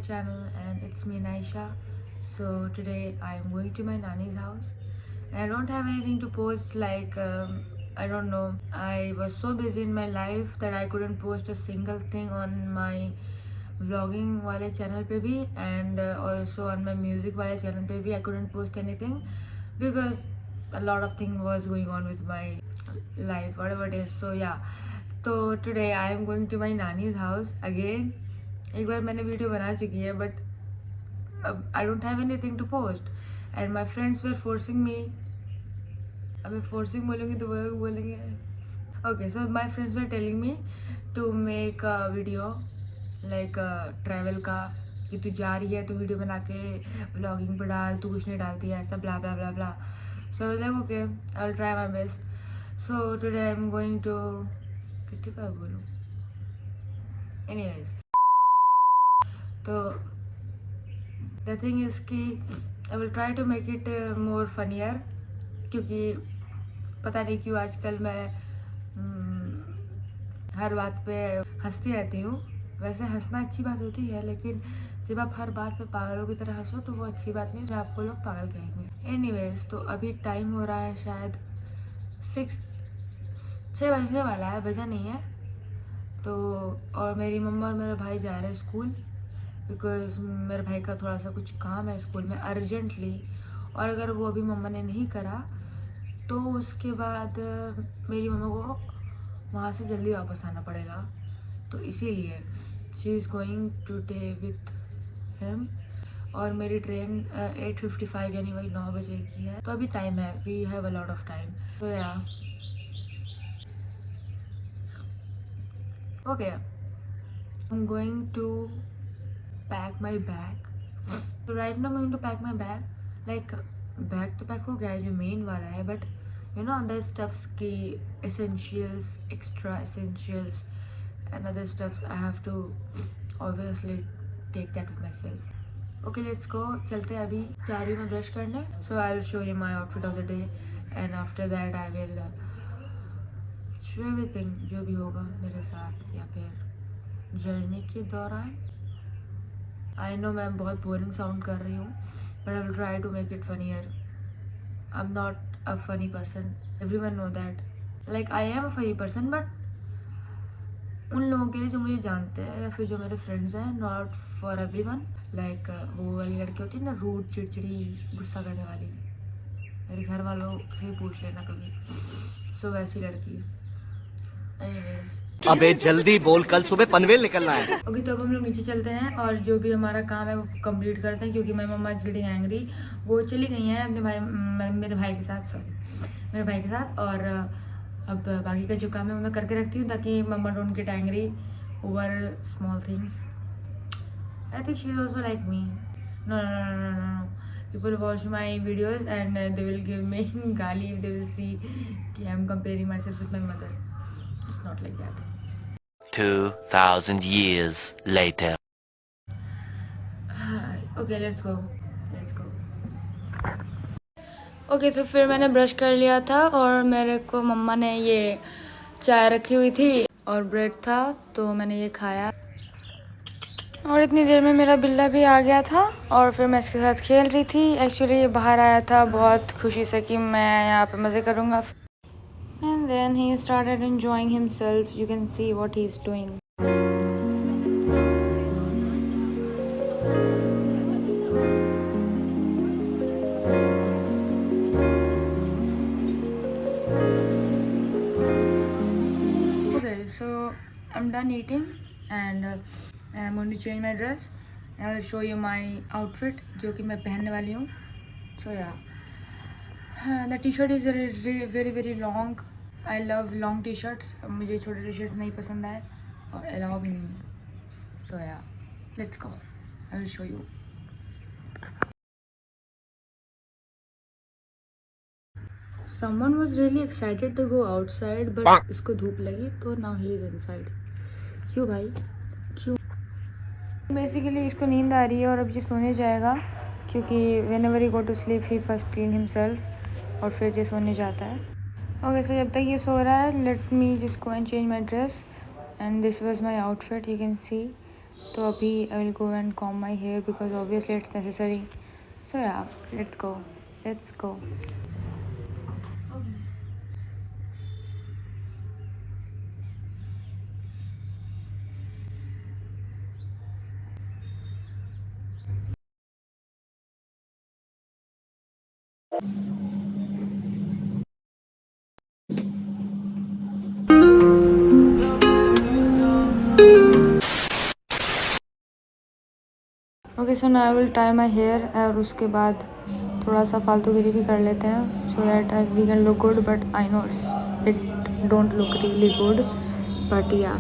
channel, and it's me Naisha. So today I am going to my nanny's house and I don't have anything to post, like I don't know, I was so busy in my life that I couldn't post a single thing on my vlogging wale channel pe bhi, and also on my music wale channel pe bhi I couldn't post anything because a lot of thing was going on with my life, whatever it is. So yeah, so today I am going to my nanny's house again. एक बार मैंने video बना चुकी है but I don't have anything to post and my friends were forcing me. अब मैं forcing बोलूँगी तो वो लोग बोलेंगे. Okay, so my friends were telling me to make a video like travel का, कि तू जा रही है तो वीडियो बना के व्लॉगिंग पे डाल, तू कुछ नहीं डालती है, ऐसा blah blah blah blah. So like okay, I will try my best. So today I am going to, कितनी बार बोलूँ, एनीवेज. तो द थिंग इज़ कि I will try to make it more funnier, क्योंकि पता नहीं क्यों आजकल मैं हर बात पे हंसती रहती हूँ. वैसे हंसना अच्छी बात होती है, लेकिन जब आप हर बात पे पागलों की तरह हंसो तो वो अच्छी बात नहीं, जो आपको लोग पागल कहेंगे. एनीवेज, तो अभी टाइम हो रहा है शायद 6 बजने वाला है, बजा नहीं है. तो और मेरी मम्मा और मेरा भाई जा रहे हैं स्कूल, बिकॉज मेरे भाई का थोड़ा सा कुछ काम है स्कूल में अर्जेंटली, और अगर वो अभी मम्मा ने नहीं करा तो उसके बाद मेरी मम्मा को वहाँ से जल्दी वापस आना पड़ेगा. तो इसीलिए she is going today with him. और मेरी ट्रेन 8:55 यानी वही 9 बजे की है. तो अभी टाइम है, we have a lot of time. तो yeah okay, I am going to pack my bag. तो right now I am going to pack my bag. Like bag तो पैक हो गया है जो मेन वाला है, but you know other stuffs की essentials, extra essentials and other stuffs I have to obviously take that with myself. Okay, let's go. चलते हैं, अभी जा रही हूँ मैं ब्रश करने. So I will show you my outfit of the day and after that I will show everything जो भी होगा मेरे साथ या फिर जर्नी के दौरान. I know मैं बहुत बोरिंग साउंड कर रही हूँ, but I will try to make it funnier. I'm not a funny person, everyone know that. Like I am a funny person, but उन लोगों के लिए जो मुझे जानते हैं या फिर जो मेरे फ्रेंड्स हैं, नॉट फॉर एवरीवन. लाइक वो वाली लड़की होती है ना, रूड, चिड़चिड़ी, गुस्सा करने वाली. मेरे घर वालों से पूछ लेना कभी. सो वैसी लड़की. एनीवेज, अबे जल्दी बोल, कल सुबह पनवेल निकलना है. ओके, तो अब हम लोग नीचे चलते हैं और जो भी हमारा काम है वो कंप्लीट करते हैं, क्योंकि मेरी मम्मा इज गेटिंग एंग्री. वो चली गई हैं अपने भाई, मेरे भाई के साथ, सॉरी मेरे भाई के साथ. और अब बाकी का जो काम है वो मैं करके रखती हूँ ताकि मम्मा don't get angry over small things. I think she is also like me. No no no no no, people watch my videos and they will give me गाली इफ दे विल सी कि I am comparing myself with my mother. It's not like that. 2000 years later. Okay, let's go. Okay, तो फिर मैंने brush कर लिया था और मेरे को मम्मा ने ये चाय रखी हुई थी और ब्रेड था, तो मैंने ये खाया. और इतनी देर में मेरा बिल्ला भी आ गया था और फिर मैं इसके साथ खेल रही थी. एक्चुअली ये बाहर आया था बहुत खुशी से कि मैं यहाँ पे मज़े करूँगा. And then he started enjoying himself. You can see what he is doing. So I'm done eating and I'm going to change my dress and I will show you my outfit जो कि मैं पहनने वाली हूँ. So yeah, the t-shirt is very long. I love long t-shirts. मुझे छोटे t-shirt नहीं पसंद आए और अलाउ भी नहीं है. So yeah, let's go. I will show you. Someone was really excited to go outside, but इसको धूप लगी तो now he is inside. क्यों भाई, क्यों? बेसिकली इसको नींद आ रही है और अब ये सोने जाएगा, क्योंकि whenever he go to sleep he first clean himself और फिर ये सोने जाता है. ओके, सो जब तक ये सो रहा है, let me just go and change my dress and this was my outfit. You can see तो अभी I will go and comb my hair because obviously it's necessary. So yeah let's go. Okay so now I will tie my hair और उसके बाद थोड़ा सा फालतूगिरी भी कर लेते हैं so that we can look good but I know it don't look really good but या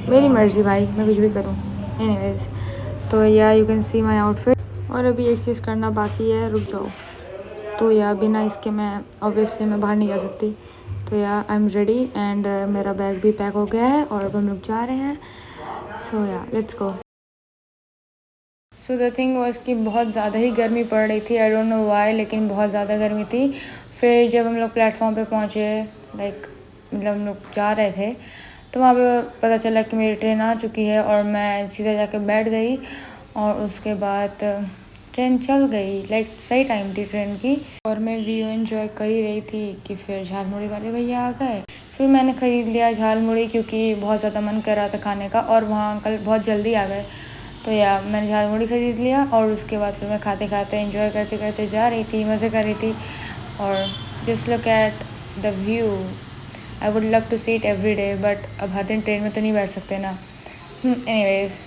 मेरी मर्ज़ी भाई, मैं कुछ भी करूँ. एनीवेज तो या you can C my outfit. और अभी एक चीज़ करना बाकी है, रुक जाओ. तो या बिना इसके मैं ऑब्वियसली मैं बाहर नहीं जा सकती. तो या आई एम रेडी एंड मेरा बैग भी पैक हो गया है और अब हम लोग जा रहे हैं. सो yeah let's go. So the thing was कि बहुत ज़्यादा ही गर्मी पड़ रही थी. आई डोंट नो वाई, लेकिन बहुत ज़्यादा गर्मी थी. फिर जब हम लोग प्लेटफॉर्म पे पहुँचे, लाइक मतलब हम लोग जा रहे थे, तो वहाँ पे पता चला कि मेरी ट्रेन आ चुकी है और मैं सीधा जाके बैठ गई. और उसके बाद ट्रेन चल गई. लाइक सही टाइम थी ट्रेन की और मैं व्यू एंजॉय कर ही रही थी कि फिर झालमुड़ी वाले भैया आ गए. फिर मैंने ख़रीद लिया झालमुड़ी क्योंकि बहुत ज़्यादा मन कर रहा था खाने का और वहाँ अंकल बहुत जल्दी आ गए. तो या मैंने झालमुड़ी ख़रीद लिया और उसके बाद फिर मैं खाते खाते एंजॉय करते करते जा रही थी, मज़े कर रही थी. और just look at the view. I would love to see it every day but अब हर दिन ट्रेन में तो नहीं बैठ सकते ना. एनीवेज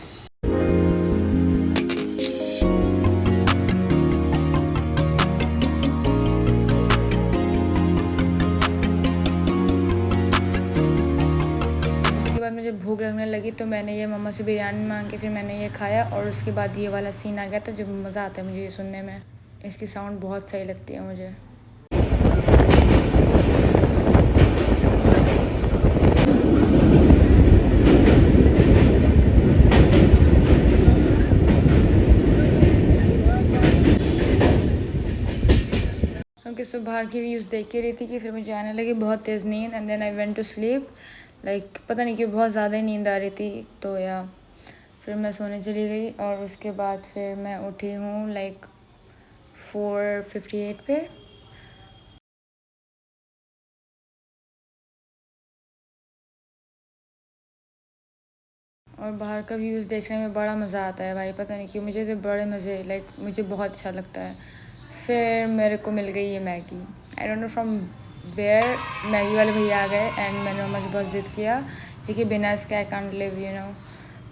मुझे भूख लगने लगी तो मैंने ये मम्मा से बिरयानी मांग के फिर मैंने ये खाया. और उसके बाद ये वाला सीन आ गया. तो जब मज़ा आता है मुझे ये सुनने में, इसकी साउंड बहुत सही लगती है मुझे. क्योंकि सुबह बाहर की व्यूज़ देख ही रही थी कि फिर मुझे आने लगी बहुत तेज़ नींद. And then I went to sleep. Like पता नहीं क्यों बहुत ज़्यादा ही नींद आ रही थी. तो या फिर मैं सोने चली गई और उसके बाद फिर मैं उठी हूँ लाइक 4:58 पे. और बाहर का व्यूज़ देखने में बड़ा मज़ा आता है भाई, पता नहीं क्यों मुझे तो बड़े मज़े, लाइक मुझे बहुत अच्छा लगता है. फिर मेरे को मिल गई ये Maggi. I don't know from where Maggi वाले भैया आ गए एंड मैंने मम्मा से बहुत ज़िद किया क्योंकि बिना इसके I can't live you know.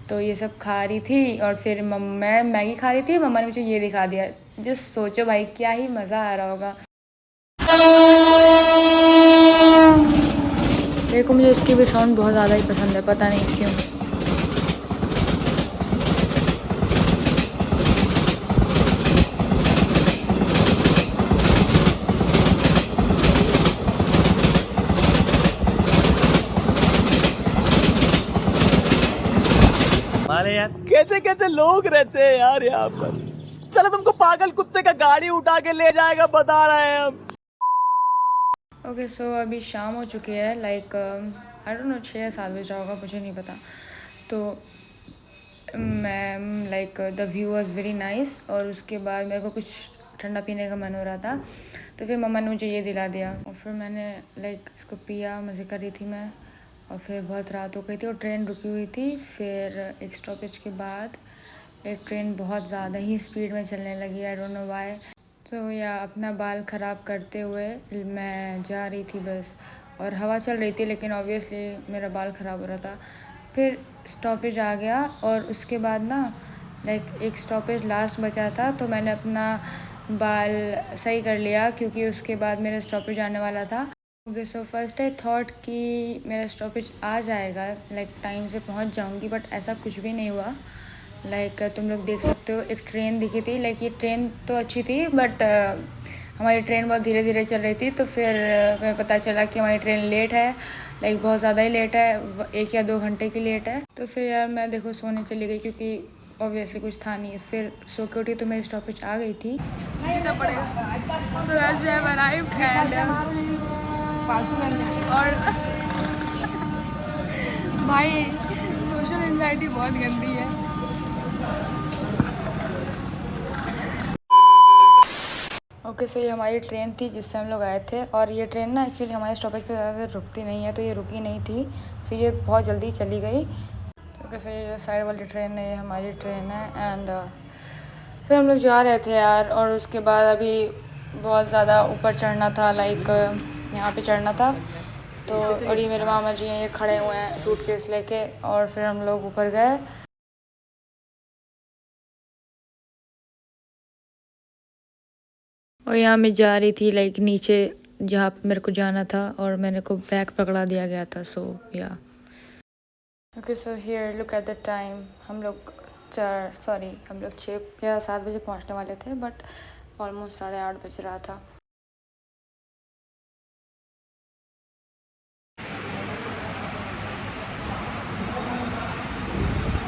तो ये सब खा रही थी और फिर मैं मैगी खा रही थी, मम्मा ने मुझे ये दिखा दिया. जस्ट सोचो भाई क्या ही मज़ा आ रहा होगा. देखो मुझे इसकी भी साउंड बहुत ज़्यादा ही पसंद है, पता नहीं क्यों. अरे यार कैसे कैसे लोग रहते हैं यार यहाँ पर. चलो तुमको पागल कुत्ते का गाड़ी उठा के ले जाएगा, बता रहे हैं हम. ओके सो अभी शाम हो चुकी है. लाइक आई डोंट नो 6 या 7 बज रहा होगा, मुझे नहीं पता. तो मैं like the view was very nice. और उसके बाद मेरे को कुछ ठंडा पीने का मन हो रहा था तो फिर मम्मा ने मुझे ये दिला दिया और फिर मैंने लाइक इसको पिया, मज़े कर रही थी मैं. और फिर बहुत रात हो गई थी और ट्रेन रुकी हुई थी. फिर एक स्टॉपेज के बाद एक ट्रेन बहुत ज़्यादा ही स्पीड में चलने लगी. आई डोंट नो व्हाई. तो या अपना बाल ख़राब करते हुए मैं जा रही थी बस. और हवा चल रही थी लेकिन ऑब्वियसली मेरा बाल ख़राब हो रहा था. फिर स्टॉपेज आ गया और उसके बाद ना लाइक एक स्टॉपेज लास्ट बचा था तो मैंने अपना बाल सही कर लिया क्योंकि उसके बाद मेरा स्टॉपेज आने वाला था. Okay so first I thought कि मेरा स्टॉपेज आ जाएगा, लाइक टाइम से पहुंच जाऊंगी, बट ऐसा कुछ भी नहीं हुआ. लाइक तुम लोग देख सकते हो एक ट्रेन दिखी थी. लाइक ये ट्रेन तो अच्छी थी बट हमारी ट्रेन बहुत धीरे धीरे चल रही थी. तो फिर हमें पता चला कि हमारी ट्रेन लेट है, लाइक बहुत ज़्यादा ही लेट है, 1 या 2 घंटे की लेट है. तो फिर यार मैं देखो सोने चली गई क्योंकि ऑब्वियसली कुछ था नहीं. फिर सो के उठी तो मेरी स्टॉपेज आ गई थी. So guys we have arrived and और भाई सोशल एंजाइटी बहुत गंदी है. ओके सो ये हमारी ट्रेन थी जिससे हम लोग आए थे, और ये ट्रेन ना एक्चुअली हमारे स्टॉपेज पे ज़्यादा देर रुकती नहीं है, तो ये रुकी नहीं थी, फिर ये बहुत जल्दी चली गई। ओके सो ये जो साइड वाली ट्रेन है ये हमारी ट्रेन है। एंड फिर हम लोग जा रहे थे यार, और उसके बाद अभी बहुत ज़्यादा ऊपर चढ़ना था, लाइक यहाँ पे चढ़ना था, तो और ये मेरे मामा जी हैं, ये खड़े हुए हैं सूटकेस लेके, और फिर हम लोग ऊपर गए। और यहाँ मैं जा रही थी लाइक नीचे जहाँ पे मेरे को जाना था, और मैंने को बैग पकड़ा दिया गया था, सो या okay so here look at the time. हम लोग 6 या 7 बजे पहुँचने वाले थे, बट ऑलमोस्ट 8:30 बज रहा था।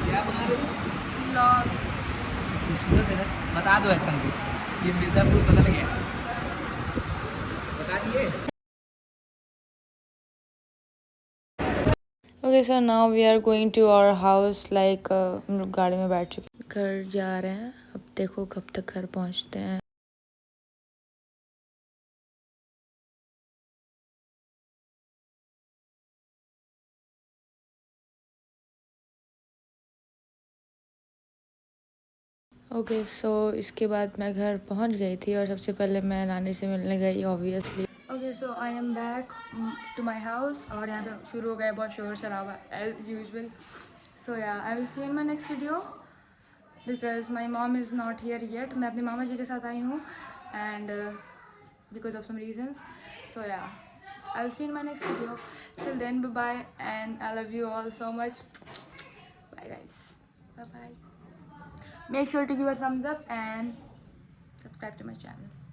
क्या बना रहे हो? बता दो ऐसा ये मिर्जापुर बदल गया, बता दिए। Okay sir now we are going to our house, like हम लोग गाड़ी में बैठ चुके हैं, घर जा रहे हैं। अब देखो कब तक घर पहुंचते हैं। ओके सो इसके बाद मैं घर पहुंच गई थी, और सबसे पहले मैं नानी से मिलने गई obviously. Okay so I am back to my house, और यहाँ पे शुरू हो गया बहुत शोर शराबा as usual. So yeah I will see in my next video, because my mom is not here yet. मैं अपने मामा जी के साथ आई हूँ, and because of some reasons. So yeah I will see in my next video. Till then bye bye, and I love you all so much. Bye guys. Bye bye. Make sure to give a thumbs up and subscribe to my channel.